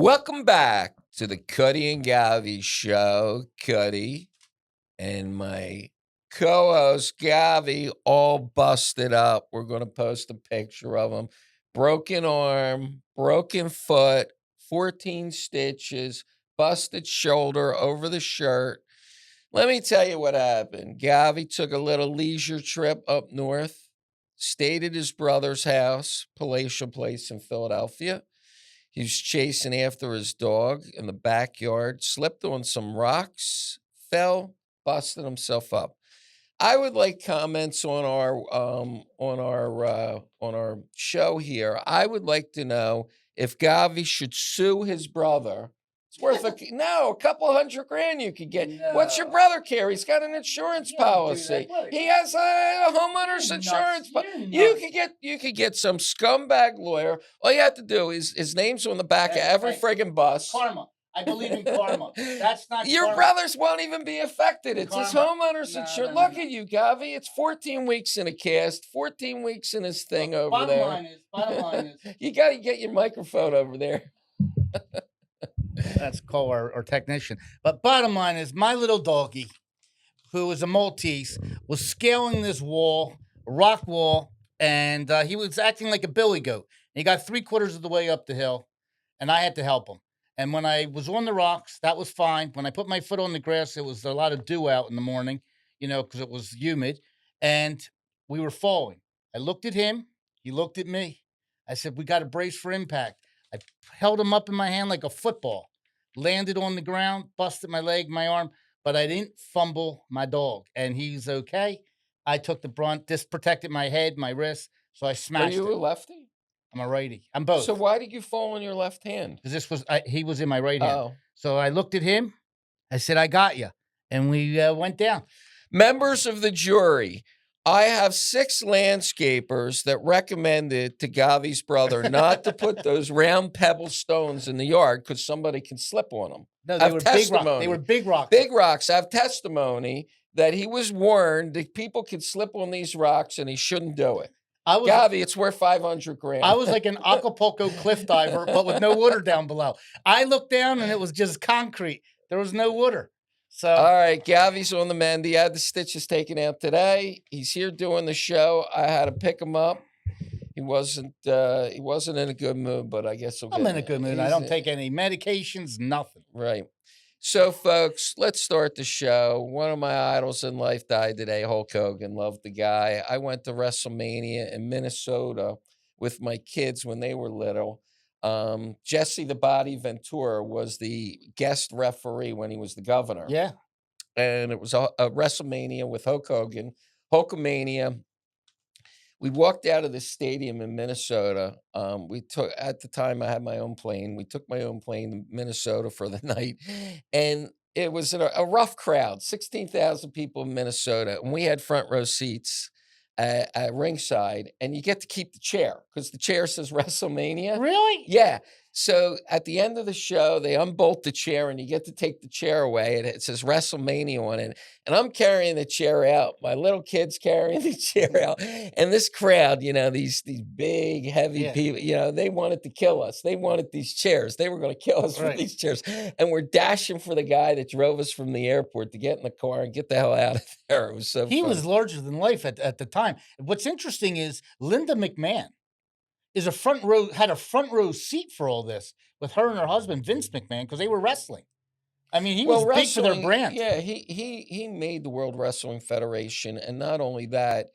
Welcome back to the Cutty and Govy show. Cutty and my co-host Govy all busted up. We're going to post a picture of him. Broken arm, broken foot, 14 stitches, busted shoulder over the shirt. Let me tell you what happened. Govy took a little leisure trip up north, stayed at his brother's house, palatial place in Philadelphia. He was chasing after his dog in the backyard, slipped on some rocks, fell, busted himself up. I would like comments on our show here. I would like to know if Gavi should sue his brother. It's worth a couple $100,000 you could get. No. What's your brother carry? He's got an insurance policy. He has a homeowner's insurance policy. You could get some scumbag lawyer. All you have to do is his name's on the back of every friggin' bus. Karma. I believe in karma. That's not your karma. brothers won't even be affected. It's his homeowner's insurance. Look at you, Gavi. It's 14 weeks in a cast, 14 weeks in his thing over there. Bottom line is. You got to get your microphone over there. That's call our technician. But bottom line is, my little doggy, who is a Maltese, was scaling this wall, a rock wall, and he was acting like a billy goat. He got 3/4 of the way up the hill, and I had to help him. And when I was on the rocks, that was fine. When I put my foot on the grass, it was a lot of dew out in the morning, because it was humid, and we were falling. I looked at him. He looked at me. I said, we got to brace for impact. I held him up in my hand like a football, landed on the ground, busted my leg, my arm, but I didn't fumble my dog, and he's okay. I took the brunt. This protected my head, my wrist, so I smashed it. Are you a lefty? I'm a righty. I'm both. So why did you fall on your left hand? Because he was in my right hand. Oh. So I looked at him. I said, I got you. And we went down. Members of the jury, I have 6 landscapers that recommended to Gavi's brother not to put those round pebble stones in the yard because somebody can slip on them. No, they were big rocks. They were big rocks. Big rocks. I have testimony that he was warned that people could slip on these rocks and he shouldn't do it. Gavi, it's worth $500,000. I was like an Acapulco cliff diver, but with no water down below. I looked down and it was just concrete. There was no water. So all right, Gavi's on the mend. He had the stitches taken out today. He's here doing the show. I had to pick him up. He wasn't in a good mood, but I guess I'm in a good mood. I don't take any medications, nothing. Right. So, folks, let's start the show. One of my idols in life died today, Hulk Hogan. Loved the guy. I went to WrestleMania in Minnesota with my kids when they were little. Jesse the Body Ventura was the guest referee when he was the governor. Yeah. And it was a WrestleMania with Hulk Hogan, Hulkamania. We walked out of the stadium in Minnesota. At the time I had my own plane. We took my own plane to Minnesota for the night. And it was a rough crowd, 16,000 people in Minnesota. And we had front row seats at ringside. And you get to keep the chair because the chair says WrestleMania. Really? Yeah. So at the end of the show, they unbolt the chair and you get to take the chair away. And it says WrestleMania on it. And I'm carrying the chair out. My little kid's carrying the chair out. And this crowd, these big, heavy people, they wanted to kill us. They wanted these chairs. They were going to kill us for these chairs. And we're dashing for the guy that drove us from the airport to get in the car and get the hell out of there. It was so He fun. was larger than life at the time. What's interesting is Linda McMahon had a front row seat for all this with her and her husband, Vince McMahon, because they were wrestling. I mean, he was big for their brand. Yeah, he made the World Wrestling Federation. And not only that,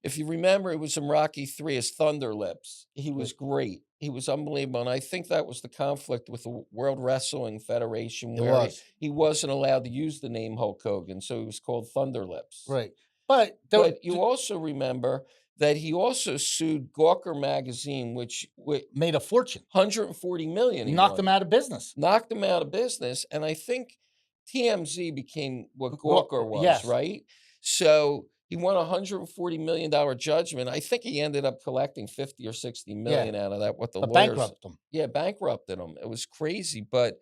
if you remember, it was in Rocky III as Thunder Lips. He was great. He was unbelievable. And I think that was the conflict with the World Wrestling Federation where he wasn't allowed to use the name Hulk Hogan. So he was called Thunder Lips. Right. But you also remember that he also sued Gawker magazine, which made a fortune, $140 million. Knocked them out of business. And I think TMZ became what Gawker was, right? So he won a $140 million judgment. I think he ended up collecting 50 or 60 million out of that. What the lawyers bankrupted him. Yeah, bankrupted him. It was crazy, but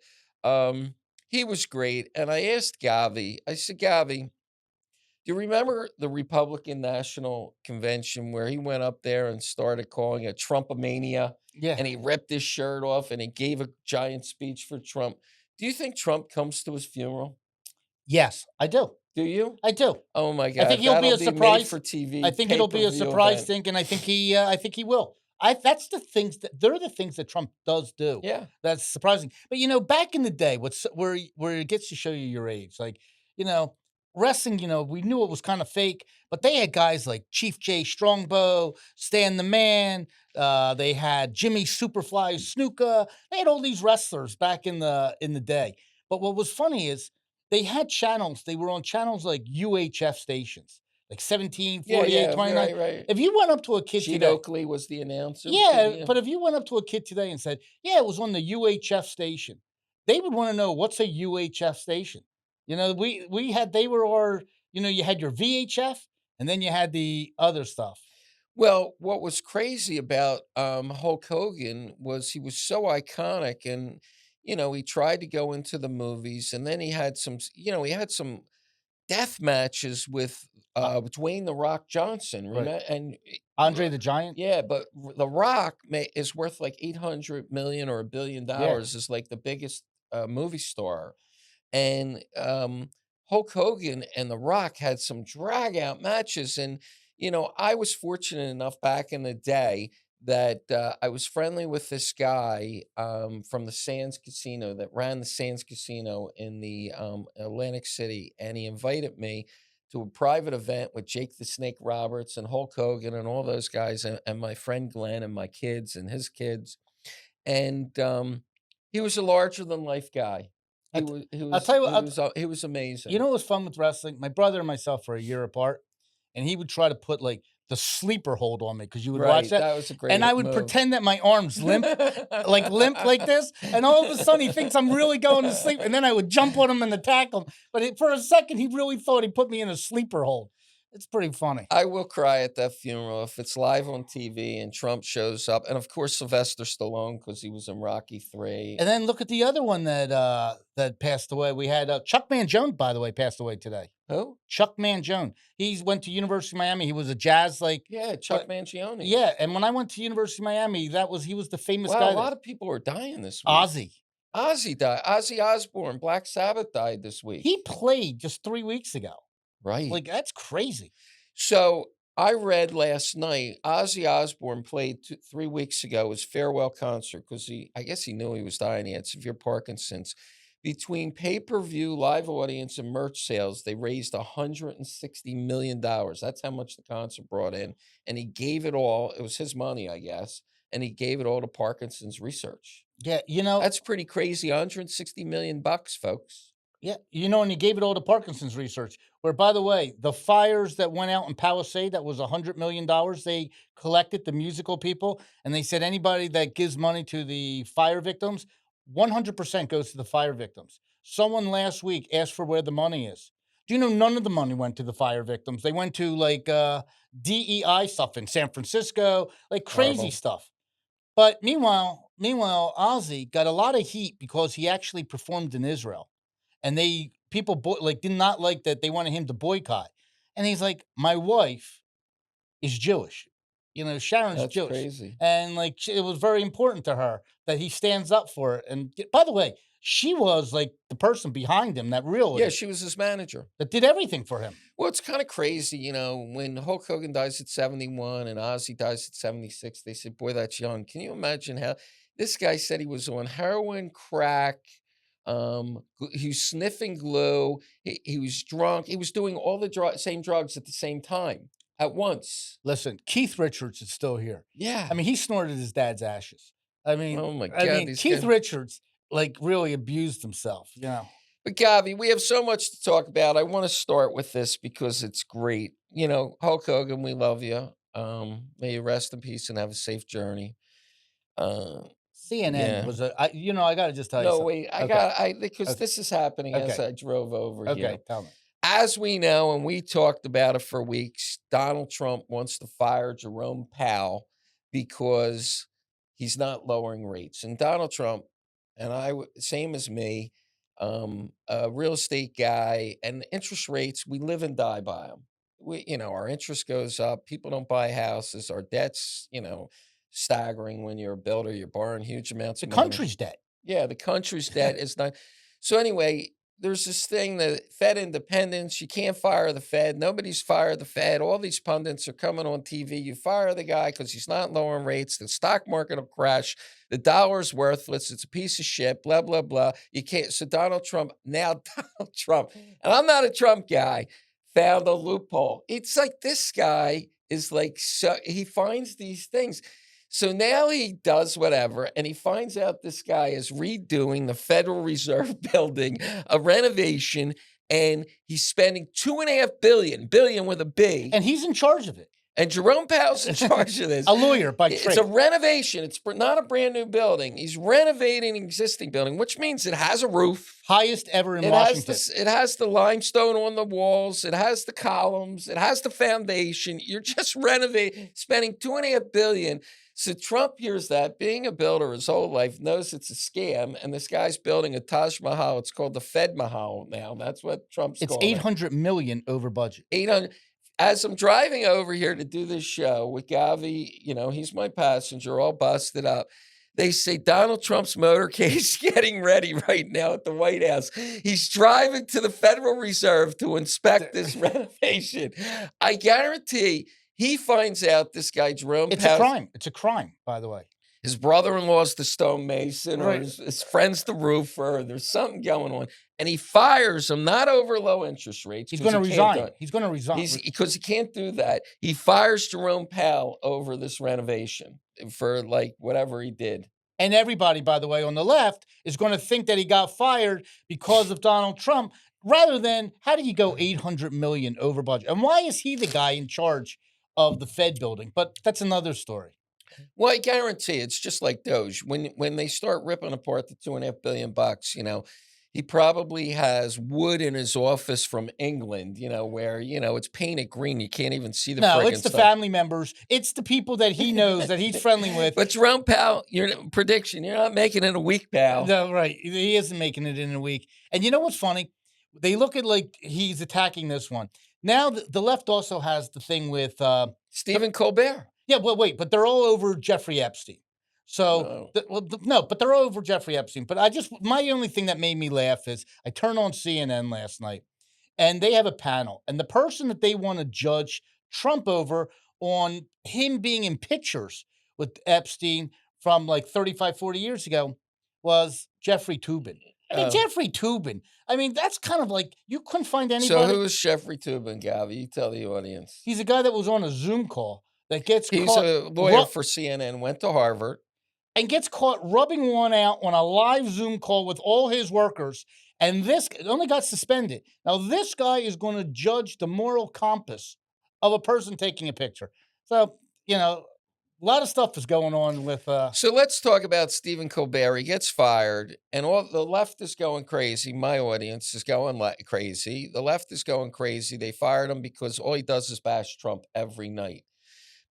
he was great. And I asked Gavi. I said, Gavi, Do you remember the Republican National Convention where he went up there and started calling it Trumpomania, Yeah. and he ripped his shirt off and he gave a giant speech for Trump? Do you think Trump comes to his funeral? Yes, I do. Do you? I do. Oh my I think god, he'll be that'll a be made surprise. for I TV think it'll be a pay-per-view surprise event. thing, and I think he will. I That's the things that they're the things that Trump does do. Yeah. That's surprising. But back in the day, where it gets to show you your age, like you know, wrestling. We knew it was kind of fake, but they had guys like Chief Jay Strongbow, Stan the Man. They had Jimmy Superfly Snuka. They had all these wrestlers back in the day. But what was funny is they had channels. They were on channels like UHF stations, like 17, Yeah, 48, yeah, 29. right, right. If you went up to a kid Gene today, Oakley was the announcer, yeah, yeah. but if you went up to a kid today and said, "Yeah, it was on the UHF station," they would want to know what's a UHF station. We had they were our, you had your VHF and then you had the other stuff. Well, what was crazy about, Hulk Hogan was he was so iconic and, he tried to go into the movies, and then he had he had some death matches with, Uh, Dwayne The Rock Johnson, right. remember? And Andre the Giant. yeah, but The Rock is worth like 800 million or Yeah. $1 billion, is like the biggest, movie star. And Hulk Hogan and The Rock had some drag out matches. And, I was fortunate enough back in the day that I was friendly with this guy from the Sands Casino that ran the Sands Casino in the Atlantic City. And he invited me to a private event with Jake the Snake Roberts and Hulk Hogan and all those guys, and my friend Glenn and my kids and his kids. And he was a larger than life guy. I t- I'll tell you what. He was You amazing. know what was fun with wrestling? My brother and myself were a year apart, and he would try to put like the sleeper hold on me because you would watch Right, that, that was a and great I would move. pretend that my arms limp like this, and all of a sudden he thinks I'm really going to sleep, and then I would jump on him and attack him. But for a second, he really thought he put me in a sleeper hold. It's pretty funny. I will cry at that funeral if it's live on TV and Trump shows up, and of course Sylvester Stallone because he was in Rocky 3. And then look at the other one that passed away. We had Chuck Mangione, by the way, passed away today. Who? Chuck Mangione. He went to University of Miami. He was a jazz Yeah, uh, Chuck Mangione. yeah. And when I went to University of Miami, he was the famous Wow, a guy lot that of people are dying this week. Ozzy. Ozzy died. Ozzy Osbourne, Black Sabbath died this week. He played just 3 weeks ago. Right. Like that's crazy. So I read last night Ozzy Osbourne played 3 weeks ago his farewell concert because I guess he knew he was dying. He had severe Parkinson's. Between pay-per-view, live audience, and merch sales, they raised $160 million. That's how much the concert brought in, and he gave it all. It was his money, I guess, and he gave it all to Parkinson's research. Yeah, That's pretty crazy. 160 million bucks, folks. yeah, and he gave it all to Parkinson's research. Where, by the way, the fires that went out in Palisade, that was $100 million. They collected the musical people, and they said anybody that gives money to the fire victims, 100% goes to the fire victims. Someone last week asked for where the money is. Do you know none of the money went to the fire victims? They went to like DEI stuff in San Francisco, like crazy Horrible. stuff. But meanwhile, Ozzy got a lot of heat because he actually performed in Israel, and people did not like that. They wanted him to boycott, and he's like, "My wife is Jewish, Sharon's That's Jewish, crazy. and like it was very important to her that he stands up for it." And by the way, she was like the person behind him, that Yeah, realtor she was his manager. that did everything for him. Well, it's kind of crazy, when Hulk Hogan dies at 71 and Ozzy dies at 76, they said, boy, that's young. Can you imagine how this guy said he was on heroin, crack, he was sniffing glue, he was drunk, he was doing all the same drugs at the same time at once. Listen, Keith Richards is still here. Yeah. I mean, he snorted his dad's ashes. I mean, Oh my God, these Keith guys. Richards like really abused himself. But Gavi, we have so much to talk about. I want to start with this because it's great. Hulk Hogan, we love you. May you rest in peace and have a safe journey. Uh, CNN yeah. was I got to just tell you No, something. wait. Okay. Because Okay. this is happening as Okay. I drove over here. Okay. Tell me. As we know, and we talked about it for weeks, Donald Trump wants to fire Jerome Powell because he's not lowering rates. And Donald Trump, and same as me, a real estate guy, and interest rates, we live and die by them. Our interest goes up. People don't buy houses. Our debts, staggering when you're a builder. You're borrowing huge amounts The of money. country's debt. Yeah, the country's debt is not. So anyway, there's this thing that Fed independence. You can't fire the Fed. Nobody's fired the Fed. All these pundits are coming on TV. You fire the guy because he's not lowering rates. The stock market will crash. The dollar's worthless. It's a piece of shit. Blah blah blah. You can't. So Donald Trump now, Donald Trump, and I'm not a Trump guy, found a loophole. It's like this guy is like so he finds these things. So now he does whatever, and he finds out this guy is redoing the Federal Reserve building, a renovation, and he's spending 2.5 billion with a B. And he's in charge of it. And Jerome Powell's in charge of this. A lawyer by It's trade. a renovation. It's not a brand new building. He's renovating an existing building, which means it has a roof. Highest ever in It Washington. it has the limestone on the walls. It has the columns. It has the foundation. You're just renovating, spending 2.5 billion. So Trump hears that, being a builder his whole life, knows it's a scam, and this guy's building a Taj Mahal. It's called the Fed Mahal now. That's what Trump's It's calling it. 800 million over budget. 800. As I'm driving over here to do this show with Govy, he's my passenger, all busted up. They say Donald Trump's motorcade is getting ready right now at the White House. He's driving to the Federal Reserve to inspect this renovation. I guarantee he finds out this guy, Jerome It's Powell, a crime. It's a crime, by the way. his brother-in-law's the stonemason, or Right. his friend's the roofer. There's something going on. And he fires him, not over low interest rates. He's 'cause going to he can't do resign. it. He's going to resign. Because he can't do that. He fires Jerome Powell over this renovation for like whatever he did. And everybody, by the way, on the left is going to think that he got fired because of Donald Trump, rather than how do you go 800 million over budget? And why is he the guy in charge of the Fed building? But that's another story. Well, I guarantee it's just like Doge. When they start ripping apart the $2.5 billion, he probably has wood in his office from England, where it's painted green. You can't even see the. No, friggin' it's the stuff. family members. It's the people that he knows that he's friendly with. But Jerome Powell, your prediction, you're not making it a week, pal. No, right. He isn't making it in a week. And you know what's funny? They look at like he's attacking this one. Now the left also has the thing with Stephen Colbert. yeah, well, wait, but they're all over Jeffrey Epstein. So, no, but they're all over Jeffrey Epstein. But my only thing that made me laugh is I turned on CNN last night, and they have a panel, and the person that they want to judge Trump over on him being in pictures with Epstein from like 35, 40 years ago was Jeffrey Toobin. I mean, Jeffrey Toobin. I mean, that's kind of like you couldn't find anybody. So who is Jeffrey Toobin, Govy? You tell the audience. He's a guy that was on a Zoom call that gets He's caught. a lawyer for CNN, went to Harvard. And gets caught rubbing one out on a live Zoom call with all his workers. And this only got suspended. Now, this guy is going to judge the moral compass of a person taking a picture. So, a lot of stuff is going on with. So let's talk about Stephen Colbert. He gets fired, and all the left is going crazy. My audience is going crazy. The left is going crazy. They fired him because all he does is bash Trump every night.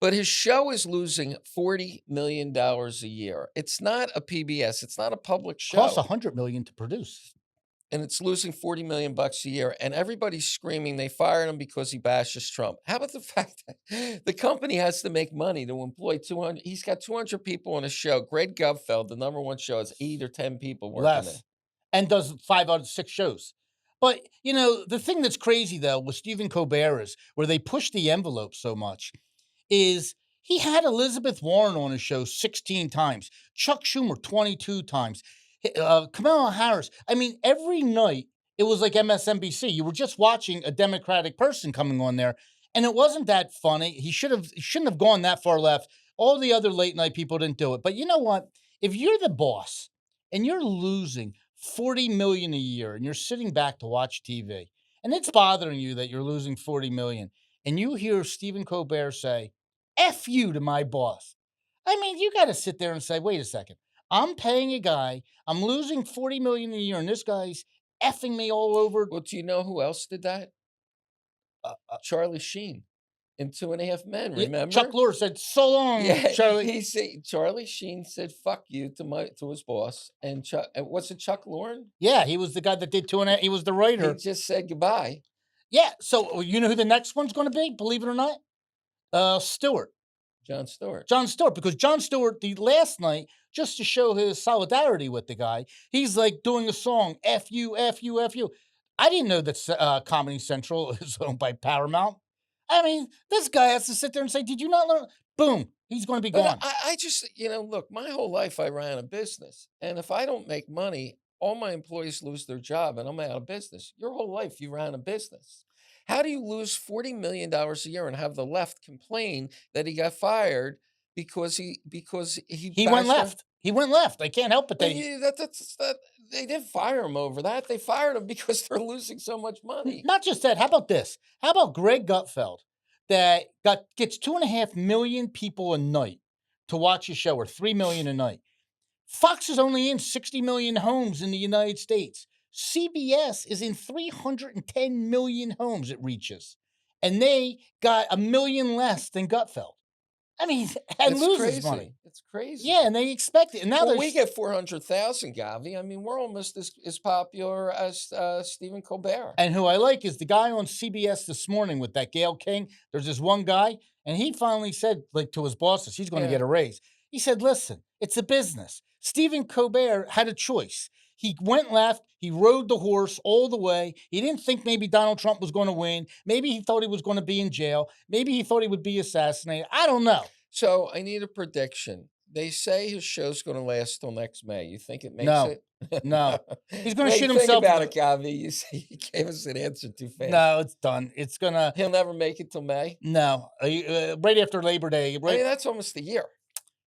But his show is losing $40 million a year. It's not a PBS. It's not a public show. Costs $100 million to produce. And it's losing $40 million a year. And everybody's screaming they fired him because he bashes Trump. How about the fact that the company has to make money to employ 200? He's got 200 people on his show. Greg Gutfeld, the number one show, has 8 or 10 people working there. And does 5 out of 6 shows. But, the thing that's crazy, though, with Stephen Colbert is where they push the envelope so much is he had Elizabeth Warren on his show 16 times, Chuck Schumer 22 times, Kamala Harris. I mean, every night it was like MSNBC. You were just watching a Democratic person coming on there, and it wasn't that funny. He shouldn't have gone that far left. All the other late night people didn't do it. But you know what? If you're the boss and you're losing $40 million a year and you're sitting back to watch TV, and it's bothering you that you're losing $40 million, and you hear Stephen Colbert say, F you to my boss. I mean, you got to sit there and say, wait a second. I'm paying a guy. I'm losing $40 million a year, and this guy's effing me all over. Well, do you know who else did that? Charlie Sheen. in 2.5 Men. Yeah, Remember? Chuck Lorre said, "So long, Yeah, Charlie." he said Charlie Sheen said "fuck you" to his boss, and what's it, Chuck Lorre? Yeah, he was the guy that did 2.5. He was the He writer. just said goodbye. Yeah. So you know who the next one's going to be? Believe it or not, Stewart. Jon Stewart. Jon Stewart, because Jon Stewart, the last night, just to show his solidarity with the guy, he's like doing a song, F you, F you, F you. I didn't know that Comedy Central is owned by Paramount. I mean, this guy has to sit there and say, "Did you not learn?" Boom, he's going to be But gone. I just, look, my whole life I ran a business. And if I don't make money, all my employees lose their job and I'm out of business. Your whole life you ran a business. How do you lose $40 million a year and have the left complain that he got fired because he He went bashed their- left. He went left. I can't help it. But they didn't fire him over that. They fired him because they're losing so much money. Not just that. How about this? How about Greg Gutfeld that gets 2.5 million people a night to watch his show, or 3 million a night? Fox is only in 60 million homes in the United States. CBS is in 310 million homes it reaches. And they got 1 million less than Gutfeld. I mean, and It's loses crazy. money. It's crazy. Yeah, and they expect it. And now Well, they're we get 400,000, Gavi. I mean, we're almost as popular as Stephen Colbert. And who I like is the guy on CBS this morning with that Gail King. There's this one guy, and he finally said, like, to his bosses, he's going to Yeah. get a raise. He said, "Listen, it's a business." Stephen Colbert had a choice. He went left. He rode the horse all the way. He didn't think maybe Donald Trump was going to win. Maybe he thought he was going to be in jail. Maybe he thought he would be assassinated. I don't know. So I need a prediction. They say his show's going to last till next May. You think it makes No. it? No. He's gonna Wait, shoot think himself about in it, Gavi. You say you gave us an answer too fast. No, it's done. It's going to. He'll never make it till May. No. Right after Labor Day. I Right. mean, that's almost a year.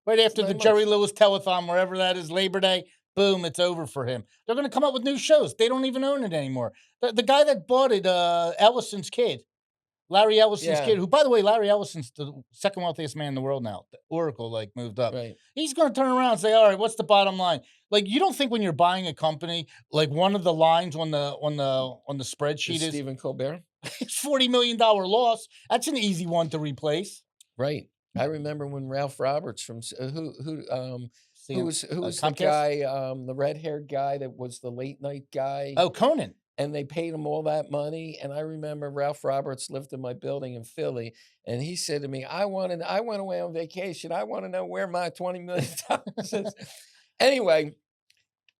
Right after the 9 Jerry months. Lewis telethon, wherever that is, Labor Day, boom, it's over for him. They're going to come up with new shows. They don't even own it anymore. The guy that bought it, Ellison's kid, Larry Ellison's Yeah. kid, who, by the way, Larry Ellison's the second wealthiest man in the world now. Oracle, like, moved up. Right. He's going to turn around and say, "All right, what's the bottom line?" Like, you don't think when you're buying a company, like, one of the lines on the spreadsheet Is is Stephen Colbert? it's $40 million loss. That's an easy one to replace. Right. I remember when Ralph Roberts from who was the Comcast? guy, the red-haired guy that was the late night guy. Oh, Conan. And they paid him all that money. And I remember Ralph Roberts lived in my building in Philly, and he said to me, I went away on vacation. I want to know where my $20 million is." Anyway,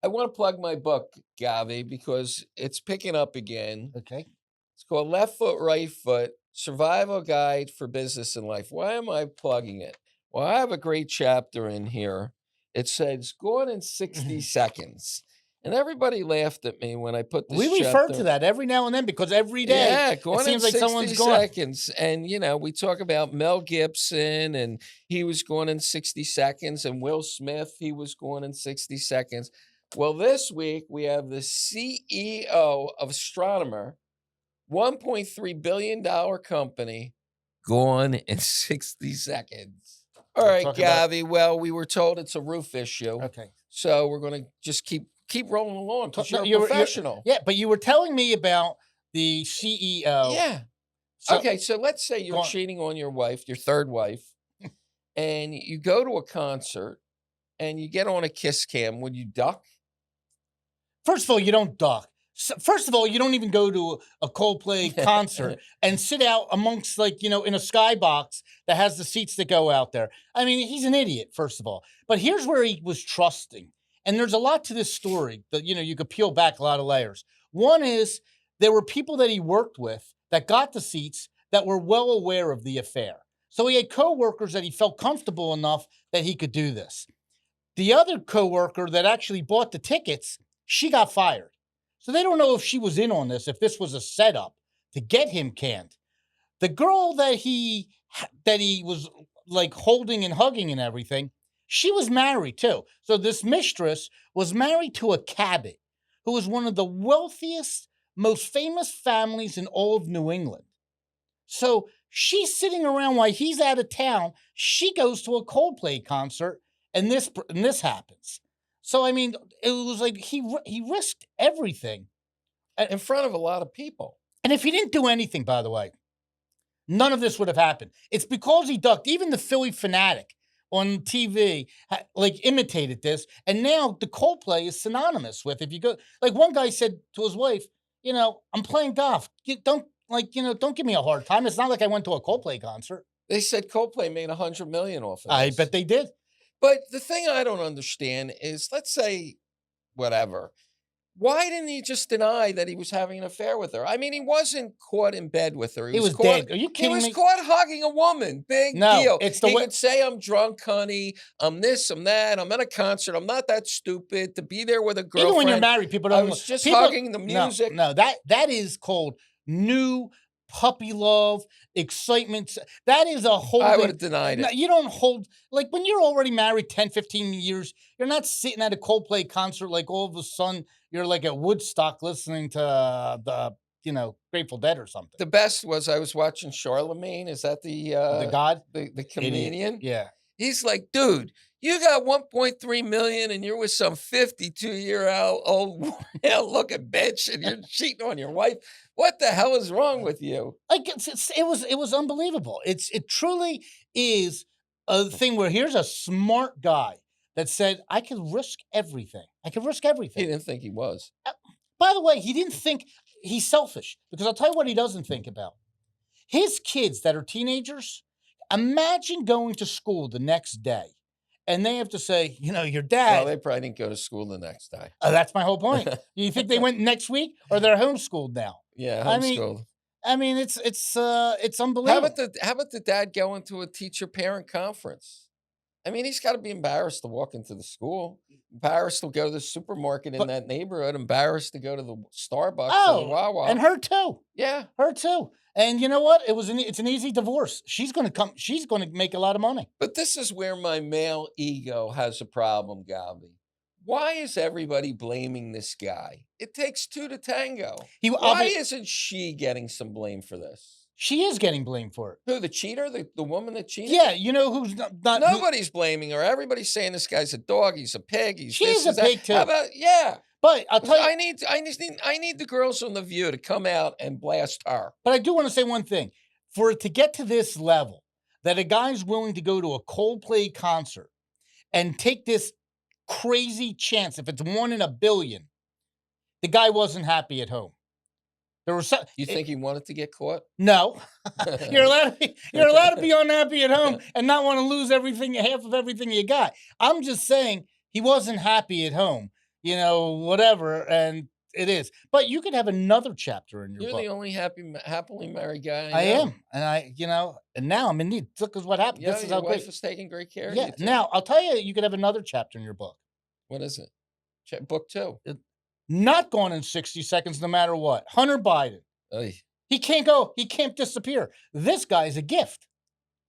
I want to plug my book, Gavi, because it's picking up again. Okay. It's called Left Foot, Right Foot, Survival Guide for Business and Life. Why am I plugging it? Well, I have a great chapter in here. It says, "Gone in 60 seconds." And everybody laughed at me when I put this We refer chapter. to that every now and then because every day Yeah, going it seems in like 60 someone's gone. seconds. And, we talk about Mel Gibson, and he was going in 60 seconds, and Will Smith, he was going in 60 seconds. Well, this week we have the CEO of Astronomer, $1.3 billion company, gone in 60 seconds. All We'll right, talk about- Gavi. Well, we were told it's a roof issue. Okay. So we're going to just keep rolling along because No, you're a professional. Yeah, but you were telling me about the CEO. Yeah. So- Okay, so let's say you're Go on. cheating on your wife, your third wife, and you go to a concert and you get on a kiss cam. Would you duck? First of all, you don't duck. First of all, you don't even go to a Coldplay concert and sit out amongst, like, in a skybox that has the seats that go out there. I mean, he's an idiot, first of all. But here's where he was trusting. And there's a lot to this story that, you could peel back a lot of layers. One is there were people that he worked with that got the seats that were well aware of the affair. So he had coworkers that he felt comfortable enough that he could do this. The other coworker that actually bought the tickets, she got fired. So they don't know if she was in on this, if this was a setup to get him canned. The girl that he was like holding and hugging and everything, she was married too. So this mistress was married to a Cabot, who was one of the wealthiest, most famous families in all of New England. So she's sitting around while he's out of town. She goes to a Coldplay concert, and this happens. So, I mean, it was like he risked everything In front of a lot of people. And if he didn't do anything, by the way, none of this would have happened. It's because he ducked. Even the Philly Fanatic on TV like imitated this, and now the Coldplay is synonymous with. If you go, like one guy said to his wife, I'm playing golf. Don't give me a hard time. It's not like I went to a Coldplay concert. They said Coldplay made $100 million off of I this. bet they did. But the thing I don't understand is, let's say, whatever. Why didn't he just deny that he was having an affair with her? I mean, he wasn't caught in bed with her. He was caught, dead. Are you kidding me? He was caught hugging a woman. Big deal. It's the he could say, I'm drunk, honey. I'm this, I'm that. I'm at a concert. I'm not that stupid to be there with a girlfriend. Even when you're married, people don't. I was just hugging the music. No, that is called new puppy love, excitement. That is a whole. I would have denied it. You don't hold, like when you're already married 10, 15 years, you're not sitting at a Coldplay concert like all of a sudden you're like at Woodstock listening to the Grateful Dead or something. The best was I was watching Charlemagne. Is that the God? The comedian? Yeah. He's like, dude, you got 1.3 million and you're with some 52-year-old looking bitch and you're cheating on your wife. What the hell is wrong with you? Like it was unbelievable. It truly is a thing where here's a smart guy that said, I could risk everything. I could risk everything. He didn't think he was. By the way, he didn't think he's selfish, because I'll tell you what he doesn't think about. His kids that are teenagers, imagine going to school the next day and they have to say, your dad. Well, they probably didn't go to school the next day. That's my whole point. You think they went next week, or they're homeschooled now? Yeah, homeschooled. I mean, it's unbelievable. How about the dad going to a teacher-parent conference? I mean, he's got to be embarrassed to walk into the school, embarrassed to go to the supermarket in that neighborhood, embarrassed to go to the Starbucks or the Wawa. And her too. Yeah, her too. And you know what? It's an easy divorce. She's going to come. She's going to make a lot of money. But this is where my male ego has a problem, Govy. Why is everybody blaming this guy? It takes two to tango. Why isn't she getting some blame for this? She is getting blamed for it. Who, the cheater? The woman that cheated? Yeah, who's not Nobody's blaming her. Everybody's saying this guy's a dog, he's a pig, She's a pig too. How about, yeah. But I'll tell you, I need the girls on The View to come out and blast her. But I do want to say one thing. For it to get to this level, that a guy's willing to go to a Coldplay concert and take this crazy chance, if it's 1 in a billion, the guy wasn't happy at home. There was You think he wanted to get caught? No. You're allowed to be unhappy at home and not want to lose half of everything you got. I'm just saying he wasn't happy at home, whatever, and it is. But you could have another chapter in your book. You're the only happily married guy I am. And and now I'm in need. Look at what happened. Yeah, this is your how wife great. is taking great care of Yeah. you. Now, I'll tell you could have another chapter in your book. What is it? Book 2. Not gone in 60 seconds, no matter what. Hunter Biden. Oy. He can't go. He can't disappear. This guy's a gift.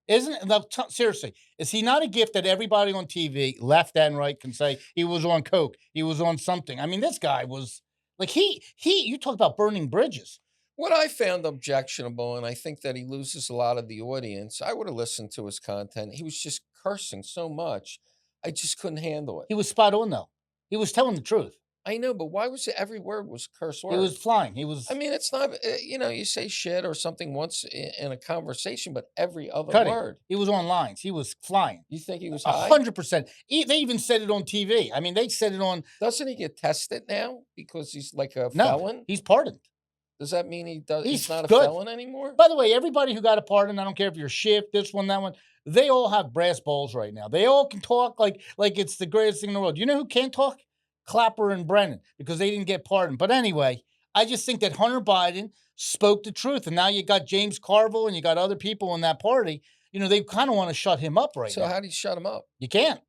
Isn't it? Now, seriously, is he not a gift that everybody on TV, left and right, can say he was on coke, he was on something? I mean, this guy was like, you talk about burning bridges. What I found objectionable, and I think that he loses a lot of the audience, I would have listened to his content. He was just cursing so much. I just couldn't handle it. He was spot on, though. He was telling the truth. I know, but why was it every word was curse word? He was flying. I mean, it's not, you say shit or something once in a conversation, but every other Cutty. word. He was on lines. He was flying. You think he was high? 100%. They even said it on TV. I mean, they said it on. Doesn't he get tested now because he's like a felon? He's pardoned. Does that mean he's not good. a felon anymore? By the way, everybody who got a pardon, I don't care if you're Schiff, this one, that one, they all have brass balls right now. They all can talk like it's the greatest thing in the world. You know who can't talk? Clapper and Brennan, because they didn't get pardoned. But anyway, I just think that Hunter Biden spoke the truth. And now you got James Carville and you got other people in that party. They kind of want to shut him up right now. So how do you shut him up? You can't.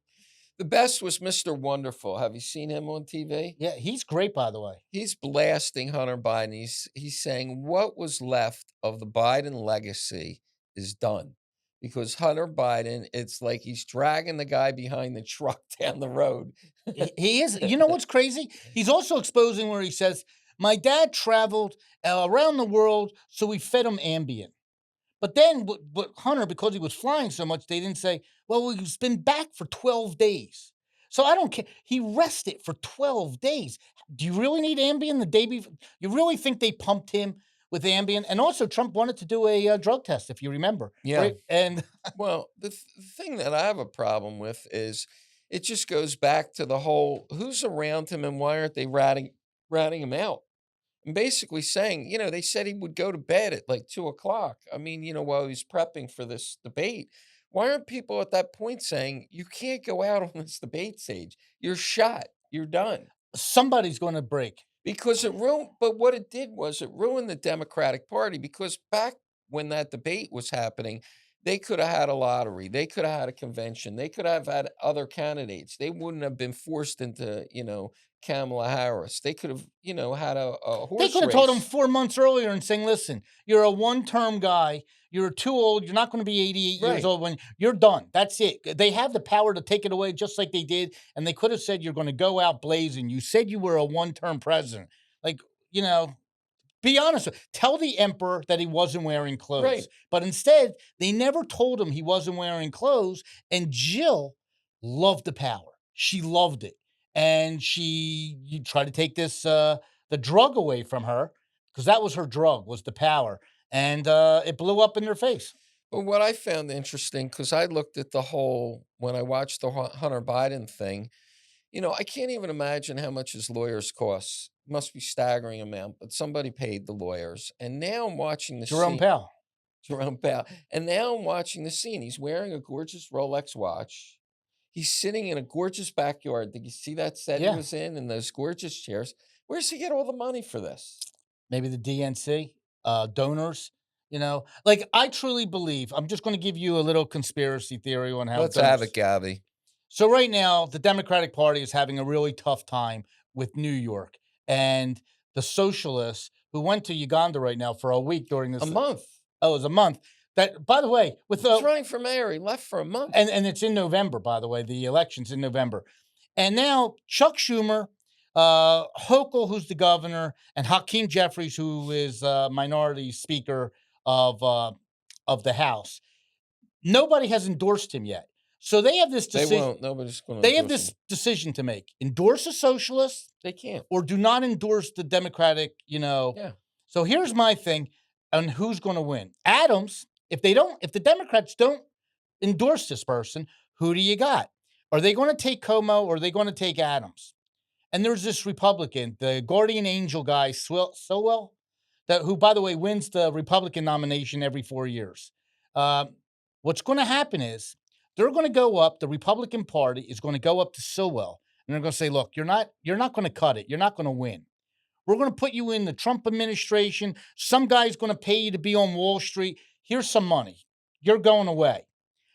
The best was Mr. Wonderful. Have you seen him on TV? Yeah, he's great, by the way. He's blasting Hunter Biden. He's saying what was left of the Biden legacy is done. Because Hunter Biden, it's like he's dragging the guy behind the truck down the road. He is. You know what's crazy? He's also exposing where he says, my dad traveled around the world, so we fed him Ambien. But then but Hunter, because he was flying so much, they didn't say, well, he's been back for 12 days. So I don't care. He rested for 12 days. Do you really need Ambien the day before? You really think they pumped him with Ambien, and also Trump wanted to do a drug test, if you remember, Yeah. right? And Well, the thing that I have a problem with is it just goes back to the whole who's around him and why aren't they ratting him out? And basically saying, they said he would go to bed at like 2 o'clock. I mean, while he was prepping for this debate. Why aren't people at that point saying, you can't go out on this debate stage? You're shot. You're done. somebody's going to break. Because but what it did was it ruined the Democratic Party because back when that debate was happening, they could have had a lottery, they could have had a convention, they could have had other candidates. They wouldn't have been forced into, Kamala Harris. They could have, had a They horse could have told him race. 4 months earlier and saying, "Listen, you're a one-term guy. You're too old. You're not going to be 88 years Right. old when you're done. That's it." They have the power to take it away, just like they did, and they could have said, "You're going to go out blazing. You said you were a one-term president." Like, you know, be honest. Tell the emperor that he wasn't wearing Right. clothes. But instead, they never told him he wasn't wearing clothes. And Jill loved the power. She loved it. And you tried to take the drug away from her because that was her drug, was the power. And it blew up in their face. But what I found interesting, because I looked at the whole when I watched the Hunter Biden thing, I can't even imagine how much his lawyers cost. Must be staggering amount, but somebody paid the lawyers. And now I'm watching the Jerome scene. Powell. Jerome Powell. And now I'm watching the scene. He's wearing a gorgeous Rolex watch. He's sitting in a gorgeous backyard. Did you see that set he Yeah. was in and those gorgeous chairs? Where's he get all the money for this? Maybe the DNC, donors. Like I truly believe, I'm just going to give you a little conspiracy theory on how Let's have donors. it, Gabby. So right now, the Democratic Party is having a really tough time with New York, and the socialists who went to Uganda right now for a week during this. A month. Oh, it was a month. That, by the way, with He's the running for mayor. He left for a month. and it's in November. By the way, the election's in November, and now Chuck Schumer, Hochul, who's the governor, and Hakeem Jeffries, who is minority speaker of uh, of the House. Nobody has endorsed him yet, so they have this They decision. won't. Nobody's going to. They have this decision to make: endorse a socialist They can't. or do not endorse the Democratic. Yeah. So here's my thing on who's going to win. Adams, if the Democrats don't endorse this person, who do you got? Are they going to take Como or are they going to take Adams? And there's this Republican, the guardian angel guy, Sowell, who, by the way, wins the Republican nomination every 4 years. What's going to happen is they're going to go up. The Republican Party is going to go up to Sowell, and they're going to say, "Look, you're not going to cut it. You're not going to win. We're going to put you in the Trump administration. Some guy's going to pay you to be on Wall Street. Here's some money. You're going away."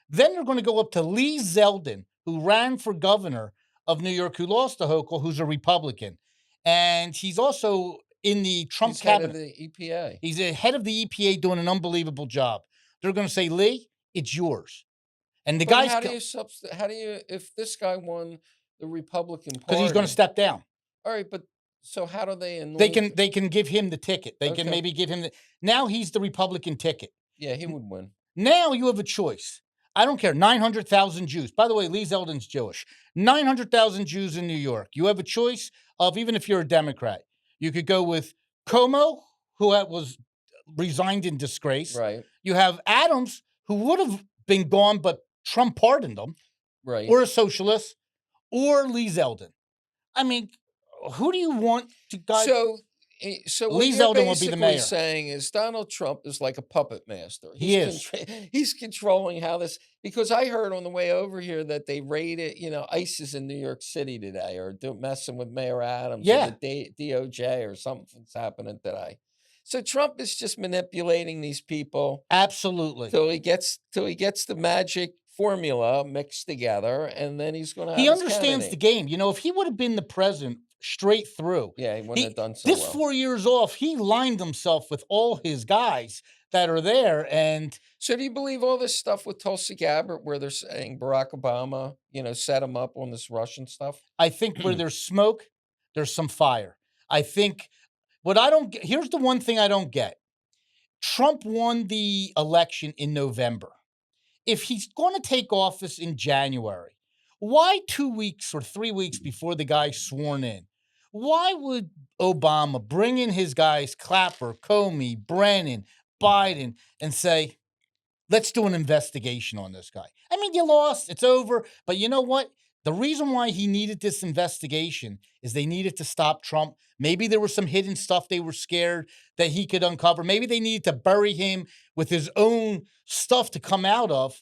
Then they're going to go up to Lee Zeldin, who ran for governor of New York, who lost to Hochul, who's a Republican. And he's also in the Trump He's head cabinet. of the EPA. He's the head of the EPA doing an unbelievable job. They're going to say, "Lee, it's yours." And the But guy's how do you how do you if this guy won the Republican Party? because he's going to step down. All right, but so how do they anoint? They can give him the ticket. They can Okay. maybe give him now he's the Republican ticket. Yeah, he would win. Now you have a choice. I don't care. 900,000 Jews. By the way, Lee Zeldin's Jewish. 900,000 Jews in New York. You have a choice of, even if you're a Democrat, you could go with Como, who was resigned in disgrace. Right. You have Adams, who would have been gone, but Trump pardoned him, Right. or a socialist, or Lee Zeldin. I mean, who do you want to guide? So what Lee you're Zeldin will be the basically mayor. saying is Donald Trump is like a puppet master. He is. He's controlling how this, because I heard on the way over here that they raided, ICE is in New York City today, or messing with Mayor Adams, Yeah. or the DOJ, or something's happening today. So Trump is just manipulating these people Absolutely. till he gets the magic formula mixed together, and then he's going to. He understands the game. If he would have been the president straight through, Yeah, he wouldn't have done so this well. 4 years off, he lined himself with all his guys that are there. And So do you believe all this stuff with Tulsi Gabbard, where they're saying Barack Obama, set him up on this Russian stuff? I think where there's smoke, there's some fire. I think what I don't get, here's the one thing I don't get. Trump won the election in November. If he's going to take office in January, why 2 weeks or 3 weeks before the guy's sworn in? Why would Obama bring in his guys, Clapper, Comey, Brennan, Biden, and say, let's do an investigation on this guy? I mean, you lost, it's over. But you know what? The reason why he needed this investigation is they needed to stop Trump. Maybe there was some hidden stuff they were scared that he could uncover. Maybe they needed to bury him with his own stuff to come out of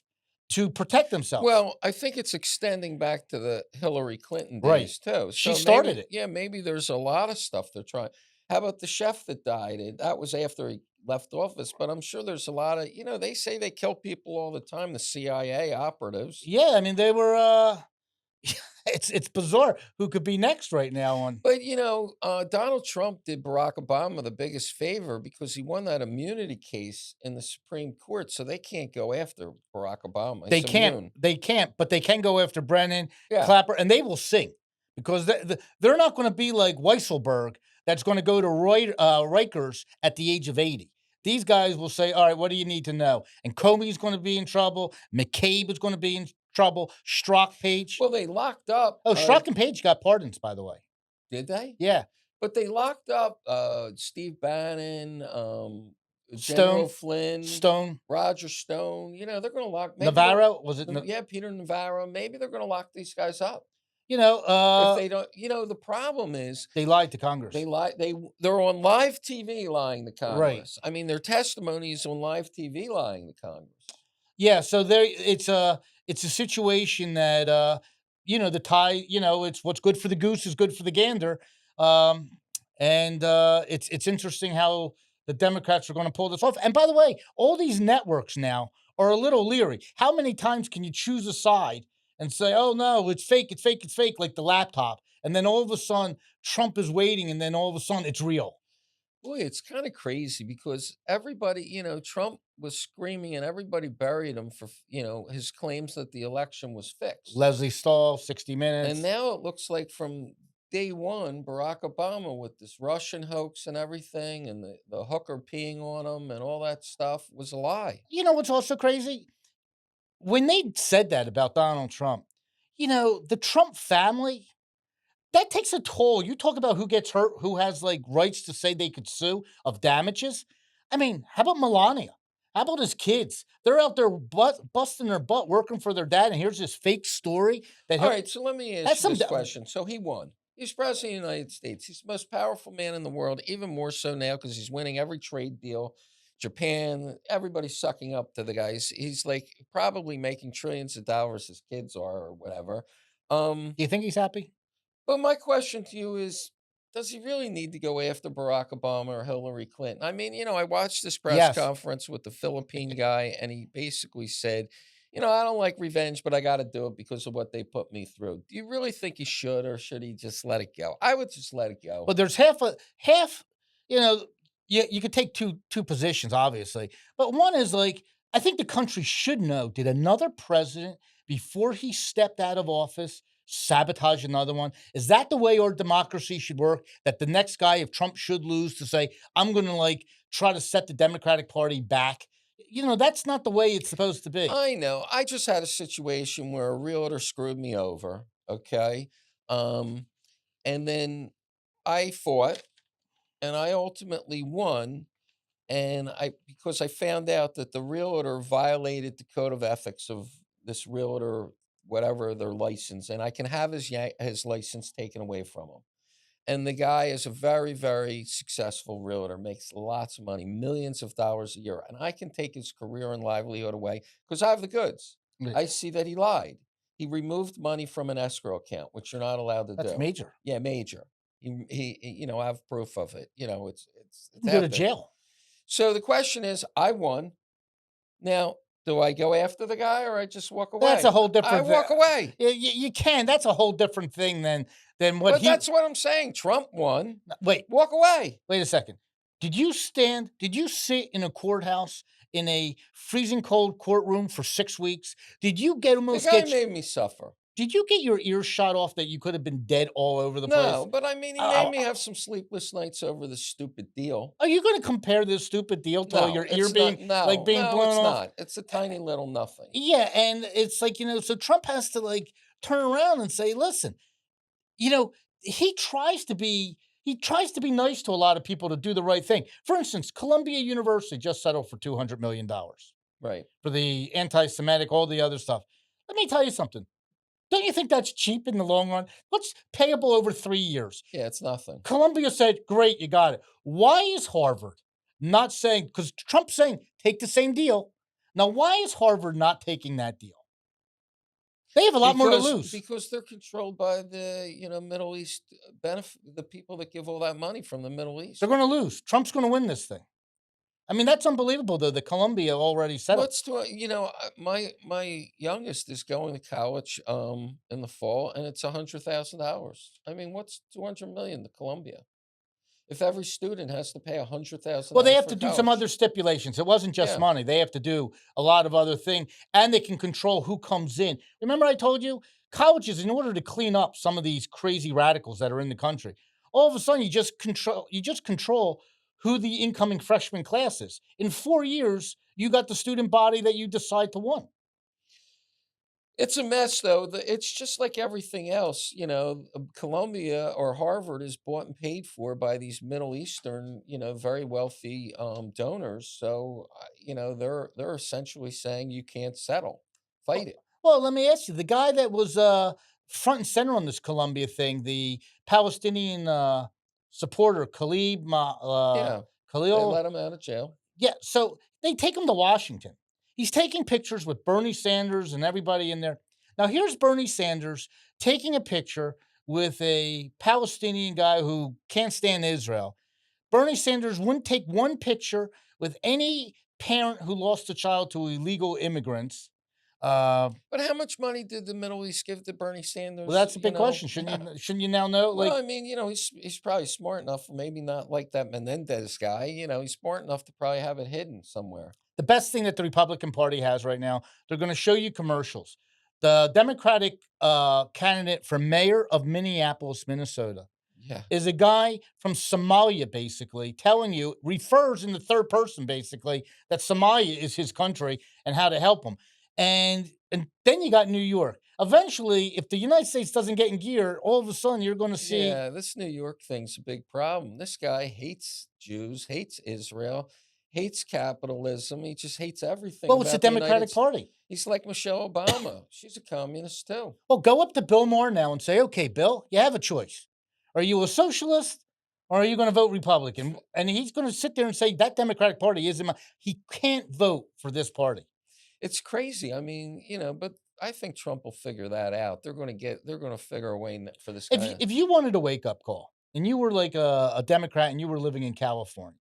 to protect themselves. Well, I think it's extending back to the Hillary Clinton Right. days too. She So started maybe, it. yeah, maybe there's a lot of stuff they're trying. How about the chef that died? That was after he left office, but I'm sure there's a lot of, they say they kill people all the time, the CIA operatives. Yeah, I mean, they were it's bizarre who could be next right now on. But Donald Trump did Barack Obama the biggest favor because he won that immunity case in the Supreme Court, so they can't go after Barack Obama. They He's can't, immune. but they can go after Brennan, Yeah. Clapper, and they will sing because they're not going to be like Weisselberg that's going to go to Rikers at the age of 80. These guys will say, all right, what do you need to know? And Comey's going to be in trouble. McCabe is going to be in trouble. Strzok Page. Well, they locked up. Oh, Strzok and Page got pardons, by the way. Did they? Yeah. But they locked up Steve Bannon, General Stone, Flynn, Stone, Roger Stone. They're going to lock Navarro. Was it? Yeah, Peter Navarro. Maybe they're going to lock these guys up You know, if they don't. The problem is they lied to Congress. they lie. They're on live TV lying to Right. Congress. I mean, their testimony is on live TV lying to Congress. Yeah, so it's a situation that the tie, it's what's good for the goose is good for the gander. Um and it's interesting how the Democrats are going to pull this off. And by the way, all these networks now are a little leery. How many times can you choose a side and say, "Oh no, it's fake, it's fake, it's fake," like the laptop, and then all of a sudden Trump is waiting and then all of a sudden it's real. Boy, it's kind of crazy because everybody, Trump was screaming and everybody buried him for, his claims that the election was fixed. Leslie Stahl, 60 And Minutes. now it looks like from day one, Barack Obama with this Russian hoax and everything and the hooker peeing on him and all that stuff was a lie. You know what's also crazy? When they said that about Donald Trump, the Trump family, that takes a toll. You talk about who gets hurt, who has like rights to say they could sue of damages. I mean, how about Melania? How about his kids? They're out there busting their butt working for their dad, and here's this fake story that All right, so let me that's ask you this question. So he won. He's president of the United States. He's the most powerful man in the world, even more so now because he's winning every trade deal. Japan, everybody's sucking up to the guy. He's like probably making trillions of dollars his kids are or whatever. Do you think he's happy? But my question to you is, does he really need to go after Barack Obama or Hillary Clinton? I mean, I watched this press Yes. conference with the Philippine guy, and he basically said, I don't like revenge, but I got to do it because of what they put me through. Do you really think he should, or should he just let it go? I would just let it go. But there's half, you know, you could take two positions, obviously. But one is like, I think the country should know, did another president before he stepped out of office sabotage another one? Is that the way our democracy should work? That the next guy, if Trump should lose, to say, I'm gonna like try to set the Democratic Party back. That's not the way it's supposed to be. I know. I just had a situation where a realtor screwed me over. Okay. Um, and then I fought and I ultimately won. And because I found out that the realtor violated the code of ethics of this realtor, whatever their license, and I can have his license taken away from him. And the guy is a very, very successful realtor, makes lots of money, millions of dollars a year. And I can take his career and livelihood away because I have the goods. Yeah. I see that he lied. He removed money from an escrow account, which you're not allowed to That's do. major. Yeah, major. I have proof of it. It's You can go out to there. jail. So the question is, I won. Now, do I go after the guy or I just walk away? That's a whole I different. walk away. You can. That's a whole different thing than what But he. that's what I'm saying. Trump won. Wait, Walk away. wait a second. Did you sit in a courthouse in a freezing cold courtroom for 6 weeks? Did you The almost guy get? made me suffer. Did you get your ears shot off that you could have been dead all over the No, place? but I mean, he Oh, made me have some sleepless nights over this stupid deal. are you going to compare this stupid deal to No, your ear it's being not. like being No, blown it's off? not. It's a tiny little nothing. Yeah, and it's like, so Trump has to like turn around and say, listen, you know, he tries to be nice to a lot of people to do the right thing. For instance, Columbia University just settled for $200 million Right. for the anti-Semitic, all the other stuff. Let me tell you something. Don't you think that's cheap in the long run? What's payable over 3 years? Yeah, it's nothing. Columbia said, "Great, you got it." Why is Harvard not saying? Because Trump's saying, "Take the same deal." Now, why is Harvard not taking that deal? They have a lot more to lose. Because they're controlled by the, Middle East benefit, the people that give all that money from the Middle They're East. going to lose. Trump's going to win this thing. I mean, that's unbelievable, though. That Columbia already settled. What's to my youngest is going to college in the fall, and it's $100,000. I mean, what's 200 million to Columbia? If every student has to pay $100,000 Well, they have for to do some other college, stipulations. It wasn't just yeah, money. They have to do a lot of other things, and they can control who comes in. Remember, I told you colleges, in order to clean up some of these crazy radicals that are in the country, all of a sudden you just control who the incoming freshman class is. In 4 years, you got the student body that you decide to want. it's a mess though. It's just like everything else, Columbia or Harvard is bought and paid for by these Middle Eastern, very wealthy donors. So, they're essentially saying you can't settle, fight Well, it. well, let me ask you: the guy that was front and center on this Columbia thing, the Palestinian supporter Yeah, they Khalil. let him out of jail. Yeah, so they take him to Washington. He's taking pictures with Bernie Sanders and everybody in there. Now, here's Bernie Sanders taking a picture with a Palestinian guy who can't stand Israel. Bernie Sanders wouldn't take one picture with any parent who lost a child to illegal immigrants. Uh, But how much money did the Middle East give to Bernie well, Sanders? that's a big question. Shouldn't you now know? Well, Like, I mean, he's probably smart enough, maybe not like that Menendez guy. He's smart enough to probably have it hidden somewhere. the best thing that the Republican Party has right now, they're going to show you commercials. The Democratic candidate for mayor of Minneapolis, Minnesota, Yeah. is a guy from Somalia, basically telling you, refers in the third person, basically, that Somalia is his country and how to help him. And then you got New York. Eventually, if the United States doesn't get in gear, all of a sudden you're going to see. Yeah, this New York thing's a big problem. This guy hates Jews, hates Israel, hates capitalism. He just hates everything Well, it's the about the United Democratic States. Party. He's like Michelle Obama. She's a communist too. Well, go up to Bill Maher now and say, "Okay, Bill, you have a choice. Are you a socialist or are you going to vote Republican?" And he's going to sit there and say that Democratic Party isn't. He can't vote for this party. It's crazy. I mean, but I think Trump will figure that out. They're going to figure a way for this If you, guy. if you wanted a wake up call and you were like a Democrat and you were living in California,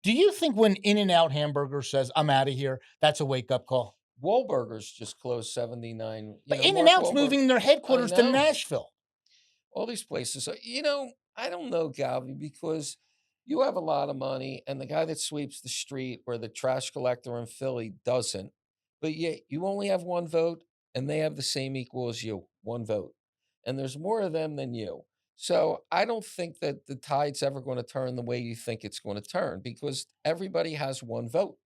do you think when In and Out Hamburger says "I'm out of here," that's a wake up call? Wahlburgers just closed 79. But In and Mark Out's Wahlberg. moving their I headquarters to know. Nashville. All these places. So, I don't know, Galvin, because you have a lot of money, and the guy that sweeps the street or the trash collector in Philly doesn't. But yet you only have one vote, and they have the same equal as you, one vote. And there's more of them than you. So I don't think that the tide's ever going to turn the way you think it's going to turn because everybody has one vote.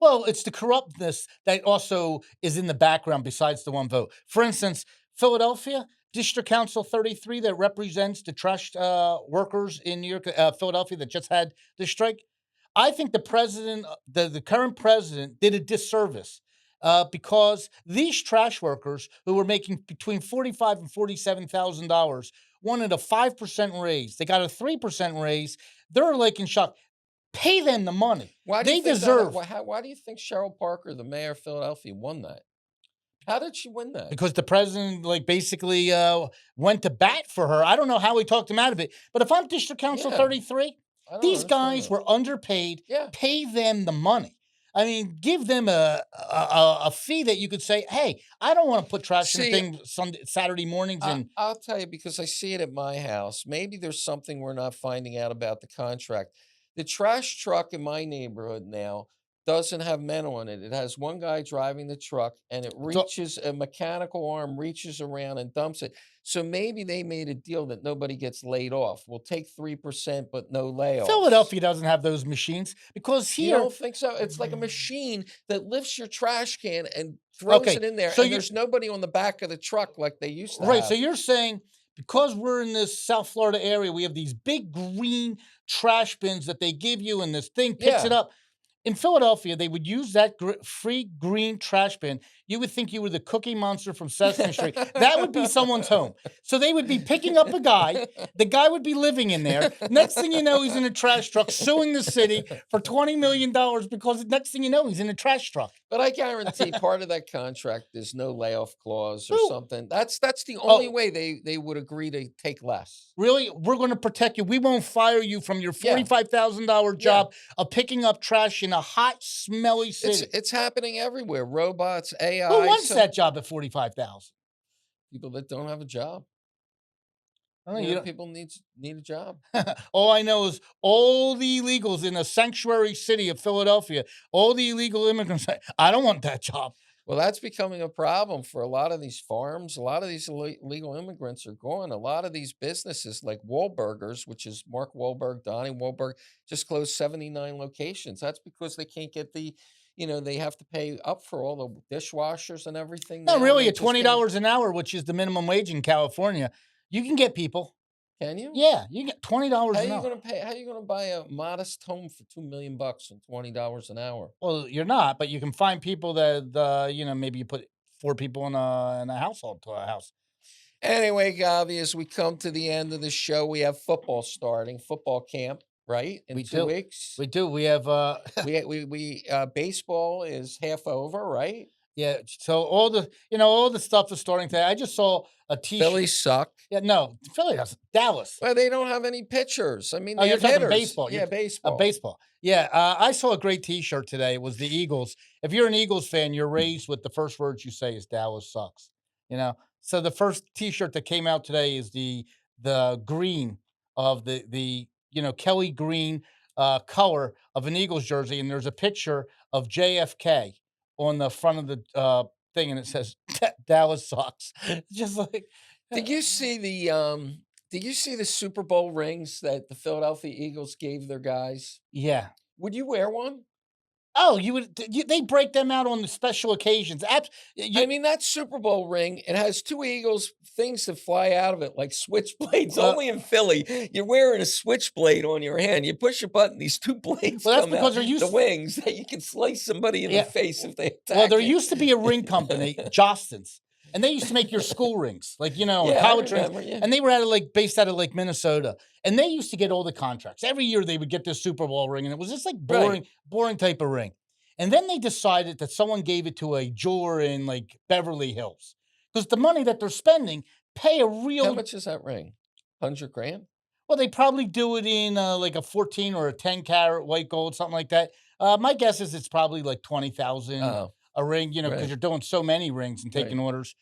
Well, it's the corruptness that also is in the background besides the one vote. For instance, Philadelphia, District Council 33 that represents the trash workers in New York, Philadelphia that just had the strike. I think the president, the current president, did a disservice because these trash workers who were making between $45 and $47,000 wanted a 5% raise. They got a 3% raise. They're like in shock. Pay them the money. Why do you They think that? deserve. Why do you think Cheryl Parker, the mayor of Philadelphia, won that? How did she win that? Because the president, like, basically went to bat for her. I don't know how he talked him out of it. But if I'm District Council Yeah, 33, I don't these understand guys that. were underpaid. Yeah. Pay them the money. I mean, give them a fee that you could say, "Hey, I don't want to put trash in the See, thing Sunday, Saturday mornings." And I'll tell you because I see it at my house. Maybe there's something we're not finding out about the contract. The trash truck in my neighborhood now doesn't have men on it. It has one guy driving the truck and it so reaches a mechanical arm reaches around and dumps it. So maybe they made a deal that nobody gets laid off. We'll take 3% but no layoffs. Philadelphia doesn't have those machines because You here. don't think so? It's like a machine that lifts your trash can and throws Okay, it in there, so and you there's nobody on the back of the truck like they used to right. So have. you're saying because we're in this South Florida area, we have these big green trash bins that they give you, and this thing picks it Yeah. up. In Philadelphia, they would use that free green trash bin. You would think you were the Cookie Monster from Sesame Street. That would be someone's home. So they would be picking up a guy. The guy would be living in there. Next thing you know, he's in a trash truck suing the city for $20 million because next thing you know, he's in a trash truck. But I guarantee part of that contract is no layoff clause or Who? something. That's the only Oh, way they would agree to take less. really? We're going to protect you. We won't fire you from your Yeah. $45,000 Yeah. job of picking up trash in a hot, smelly city. It's happening everywhere. Robots, AI. Who wants So that job at 45,000? people that don't have a job. I don't know, You you know, don't. people need a job. All I know is all the illegals in a sanctuary city of Philadelphia, all the illegal immigrants say, I don't want that job. Well, that's becoming a problem for a lot of these farms. A lot of these illegal immigrants are going. A lot of these businesses, like Wahlburgers, which is Mark Wahlberg, Donnie Wahlberg, just closed 79 locations. That's because they can't get they have to pay up for all the dishwashers and everything Not now. really, They're at just $20 an hour, which is the minimum wage in California, you can get people. Can you? Yeah, you get $20 How are an you hour. going to pay? How are you going to buy a modest home for $2 million and $20 an hour? Well, you're not, but you can find people that maybe you put 4 people in a household to a house. Anyway, Gavi, as we come to the end of the show, we have football starting, football camp, right? In We 2 do. weeks. We do. We have We baseball is half over, right? yeah. So all the stuff is starting today. I just saw a T-shirt. Philly suck. Yeah, no, Philly doesn't. Dallas. Well, they don't have any pitchers. I mean, Oh, they you're have talking hitters. baseball. Yeah, baseball. Baseball. Yeah, I saw a great T-shirt today. It was the Eagles. If you're an Eagles fan, you're raised with the first words you say is "Dallas sucks." You know. So the first T-shirt that came out today is the green of the Kelly green color of an Eagles jersey, and there's a picture of JFK on the front of the thing, and it says "Dallas sucks." Just like Did you see the Super Bowl rings that the Philadelphia Eagles gave their guys? yeah. Would you wear one? Oh, they break them out on the special occasions. I mean, that Super Bowl ring, it has 2 eagles, things that fly out of it like switchblades. Well, Only in Philly, you're wearing a switchblade on your hand. You push a button, these 2 blades well, that's come out, because they're the used. wings that you can slice somebody in the Yeah. face if they attack Well, there you. used to be a ring company, Jostens, and they used to make your school rings, like Yeah, I college rings, remember, yeah. and they were based out of like Minnesota, and they used to get all the contracts every year. They would get this Super Bowl ring, and it was just like Right. boring type of ring. And then they decided that someone gave it to a jeweler in like Beverly Hills because the money that they're spending pay a How real. much is that ring? 100 grand? Well, they probably do it in like a 14 or a 10 carat white gold, something like that. My guess is it's probably like 20,000 Oh, a ring, because right, you're doing so many rings and taking right. orders.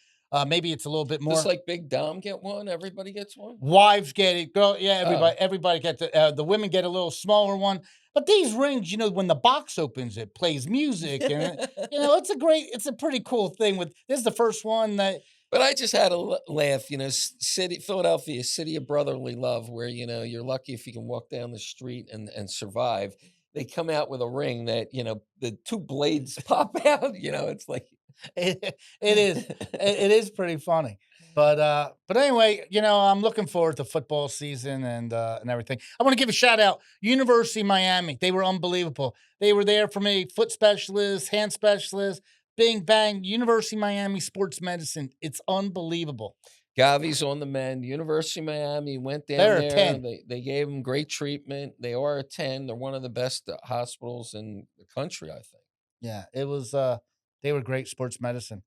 Maybe it's a little bit Just more. like Big Dom get one, everybody gets one? Wives get it, girl. Yeah, Oh, everybody gets it. The women get a little smaller one. But these rings, when the box opens, it plays music, and it's a pretty cool thing. This is the first one that. But I just had a laugh, Philadelphia, city of brotherly love, where you're lucky if you can walk down the street and survive. They come out with a ring that the 2 blades pop out. It's like It is. It is pretty funny. But anyway, I'm looking forward to football season and everything. I want to give a shout out University of Miami. They were unbelievable. They were there for me, foot specialist, hand specialist, bing bang, University of Miami sports medicine. It's unbelievable. Gavi's on the mend. University of Miami went down They're a there. 10. They gave him great treatment. They are a 10. They're one of the best hospitals in the country, I think. Yeah, it was they were great sports medicine.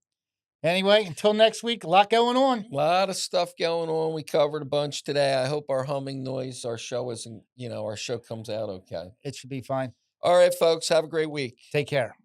Anyway, until next week, a lot going on. A lot of stuff going on. We covered a bunch today. I hope our humming noise, our show isn't, our show comes out okay. It should be fine. All right, folks. Have a great week. Take care.